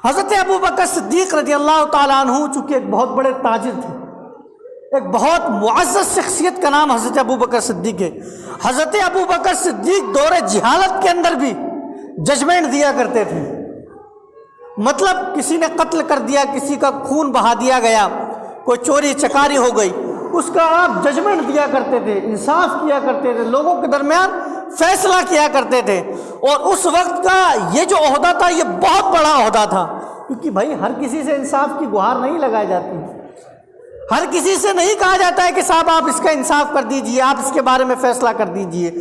حضرت ابو بکر صدیق رضی اللہ تعالیٰ عنہ چونکہ ایک بہت بڑے تاجر تھے، ایک بہت معزز شخصیت کا نام حضرت ابو بکر صدیق ہے۔ حضرت ابو بکر صدیق دور جہالت کے اندر بھی ججمنٹ دیا کرتے تھے، مطلب کسی نے قتل کر دیا، کسی کا خون بہا دیا گیا، کوئی چوری چکاری ہو گئی، اس کا آپ ججمنٹ دیا کرتے تھے، انصاف کیا کرتے تھے، لوگوں کے درمیان فیصلہ کیا کرتے تھے۔ اور اس وقت کا یہ جو عہدہ تھا یہ بہت بڑا عہدہ تھا، کیونکہ بھائی ہر کسی سے انصاف کی گہار نہیں لگائی جاتی، ہر کسی سے نہیں کہا جاتا ہے کہ صاحب آپ اس کا انصاف کر دیجئے، آپ اس کے بارے میں فیصلہ کر دیجئے۔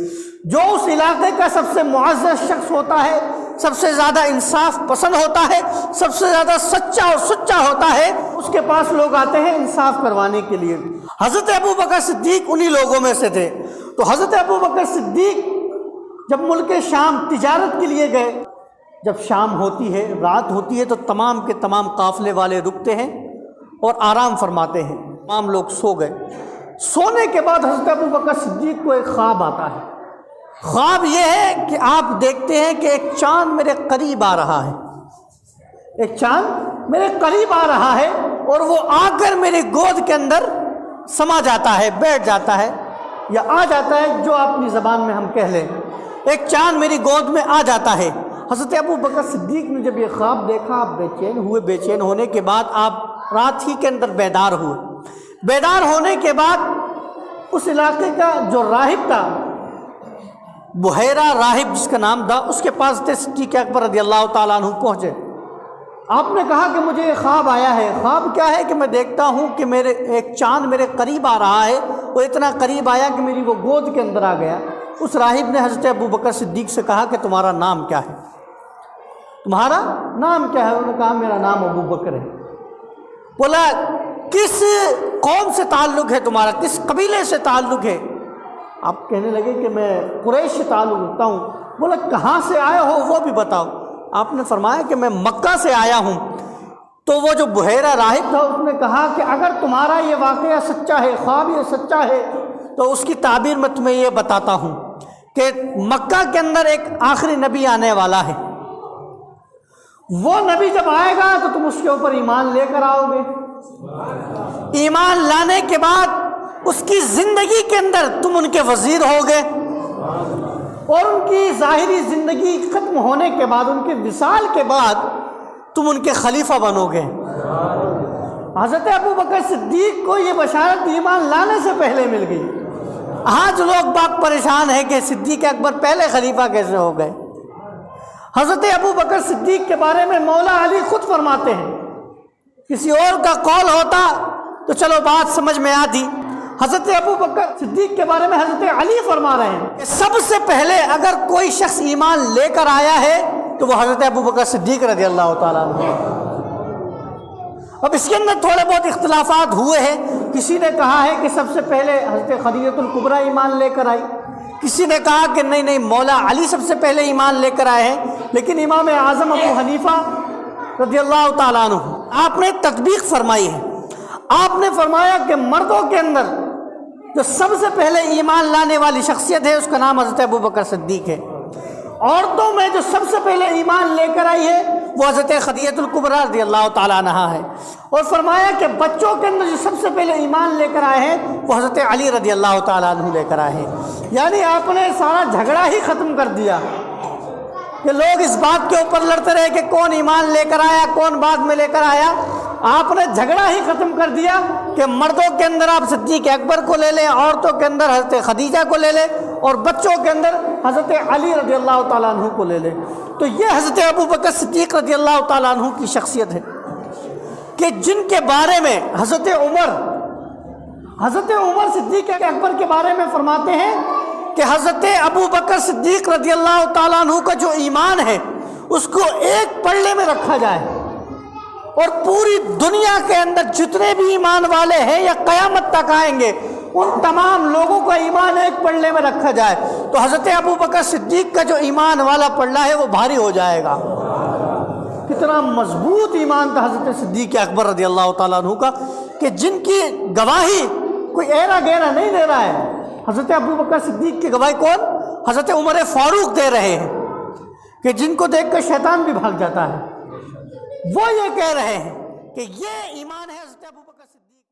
جو اس علاقے کا سب سے معزز شخص ہوتا ہے، سب سے زیادہ انصاف پسند ہوتا ہے، سب سے زیادہ سچا اور سچا ہوتا ہے، اس کے پاس لوگ آتے ہیں انصاف کروانے کے لیے۔ حضرت ابو بکر صدیق انہی لوگوں میں سے تھے۔ تو حضرت ابو بکر صدیق جب ملک شام تجارت کے لیے گئے، جب شام ہوتی ہے، رات ہوتی ہے، تو تمام کے تمام قافلے والے رکتے ہیں اور آرام فرماتے ہیں، تمام لوگ سو گئے۔ سونے کے بعد حضرت ابو بکر صدیق کو ایک خواب آتا ہے۔ خواب یہ ہے کہ آپ دیکھتے ہیں کہ ایک چاند میرے قریب آ رہا ہے، ایک چاند میرے قریب آ رہا ہے، اور وہ آ کر میری گود کے اندر سما جاتا ہے، بیٹھ جاتا ہے، یا آ جاتا ہے، جو اپنی زبان میں ہم کہہ لیں، ایک چاند میری گود میں آ جاتا ہے۔ حضرت ابو بکر صدیق نے جب یہ خواب دیکھا، آپ بے چین ہوئے، بے چین ہونے کے بعد آپ رات ہی کے اندر بیدار ہوئے۔ بیدار ہونے کے بعد اس علاقے کا جو راہب تھا، بحیرہ راہب جس کا نام تھا، اس کے پاس صدیق اکبر رضی اللہ تعالیٰ عنہ پہنچے۔ آپ نے کہا کہ مجھے یہ خواب آیا ہے۔ خواب کیا ہے کہ میں دیکھتا ہوں کہ میرے ایک چاند میرے قریب آ رہا ہے، وہ اتنا قریب آیا کہ میری وہ گود کے اندر آ گیا۔ اس راہب نے حضرت ابو بکر صدیق سے کہا کہ تمہارا نام کیا ہے؟ تمہارا نام کیا ہے؟ انہوں نے کہا میرا نام ابو بکر ہے۔ بولا کس قوم سے تعلق ہے تمہارا، کس قبیلے سے تعلق ہے؟ آپ کہنے لگے کہ میں قریش سے تعلق رکھتا ہوں۔ بولا کہاں سے آئے ہو وہ بھی بتاؤ۔ آپ نے فرمایا کہ میں مکہ سے آیا ہوں۔ تو وہ جو بحیرہ راہب تھا اس نے کہا کہ اگر تمہارا یہ واقعہ سچا ہے، خواب یہ سچا ہے، تو اس کی تعبیر میں تمہیں یہ بتاتا ہوں کہ مکہ کے اندر ایک آخری نبی آنے والا ہے، وہ نبی جب آئے گا تو تم اس کے اوپر ایمان لے کر آؤ گے۔ ایمان لانے کے بعد اس کی زندگی کے اندر تم ان کے وزیر ہوگے، اور ان کی ظاہری زندگی ختم ہونے کے بعد، ان کے وصال کے بعد تم ان کے خلیفہ بنو گے۔ حضرت ابو بکر صدیق کو یہ بشارت ایمان لانے سے پہلے مل گئی۔ آج لوگ باق پریشان ہیں کہ صدیق اکبر پہلے خلیفہ کیسے ہو گئے۔ حضرت ابو بکر صدیق کے بارے میں مولا علی خود فرماتے ہیں، کسی اور کا قول ہوتا تو چلو بات سمجھ میں آتی، حضرت ابو بکر صدیق کے بارے میں حضرت علی فرما رہے ہیں کہ سب سے پہلے اگر کوئی شخص ایمان لے کر آیا ہے تو وہ حضرت ابو بکر صدیق رضی اللہ تعالیٰ عنہ۔ اب اس کے اندر تھوڑے بہت اختلافات ہوئے ہیں، کسی نے کہا ہے کہ سب سے پہلے حضرت خدیجہ الکبریٰ ایمان لے کر آئی، کسی نے کہا کہ نہیں مولا علی سب سے پہلے ایمان لے کر آئے ہیں، لیکن امام اعظم ابو حنیفہ رضی اللہ تعالیٰ عنہ آپ نے تطبیق فرمائی ہے۔ آپ نے فرمایا کہ مردوں کے اندر جو سب سے پہلے ایمان لانے والی شخصیت ہے اس کا نام حضرت ابو بکر صدیق ہے، عورتوں میں جو سب سے پہلے ایمان لے کر آئی ہے وہ حضرت خدیجہ الکبریٰ رضی اللہ تعالیٰ عنہا ہے، اور فرمایا کہ بچوں کے اندر جو سب سے پہلے ایمان لے کر آئے ہیں وہ حضرت علی رضی اللہ تعالیٰ عنہ لے کر آئے ہیں۔ یعنی آپ نے سارا جھگڑا ہی ختم کر دیا کہ لوگ اس بات کے اوپر لڑتے رہے کہ کون ایمان لے کر آیا، کون بعد میں لے کر آیا۔ آپ نے جھگڑا ہی ختم کر دیا کہ مردوں کے اندر آپ صدیق اکبر کو لے لیں، عورتوں کے اندر حضرت خدیجہ کو لے لیں، اور بچوں کے اندر حضرت علی رضی اللہ تعالیٰ عنہ کو لے لیں۔ تو یہ حضرت ابو بکر صدیق رضی اللہ تعالیٰ عنہ کی شخصیت ہے کہ جن کے بارے میں حضرت عمر صدیق اکبر کے بارے میں فرماتے ہیں کہ حضرت ابو بکر صدیق رضی اللہ تعالیٰ عنہ کا جو ایمان ہے اس کو ایک پلڑے میں رکھا جائے، اور پوری دنیا کے اندر جتنے بھی ایمان والے ہیں یا قیامت تک آئیں گے ان تمام لوگوں کا ایمان ایک پلڑے میں رکھا جائے تو حضرت ابو بکر صدیق کا جو ایمان والا پلڑا ہے وہ بھاری ہو جائے گا۔ کتنا مضبوط ایمان تھا حضرت صدیق اکبر رضی اللہ تعالیٰ عنہ کا کہ جن کی گواہی کوئی ایرا گیرا نہیں دے رہا ہے۔ حضرت ابو بکر صدیق کی گواہی کون؟ حضرت عمر فاروق دے رہے ہیں کہ جن کو دیکھ کر شیطان بھی بھاگ جاتا ہے، وہ یہ کہہ رہے ہیں کہ یہ ایمان ہے حضرت ابوبکر صدیق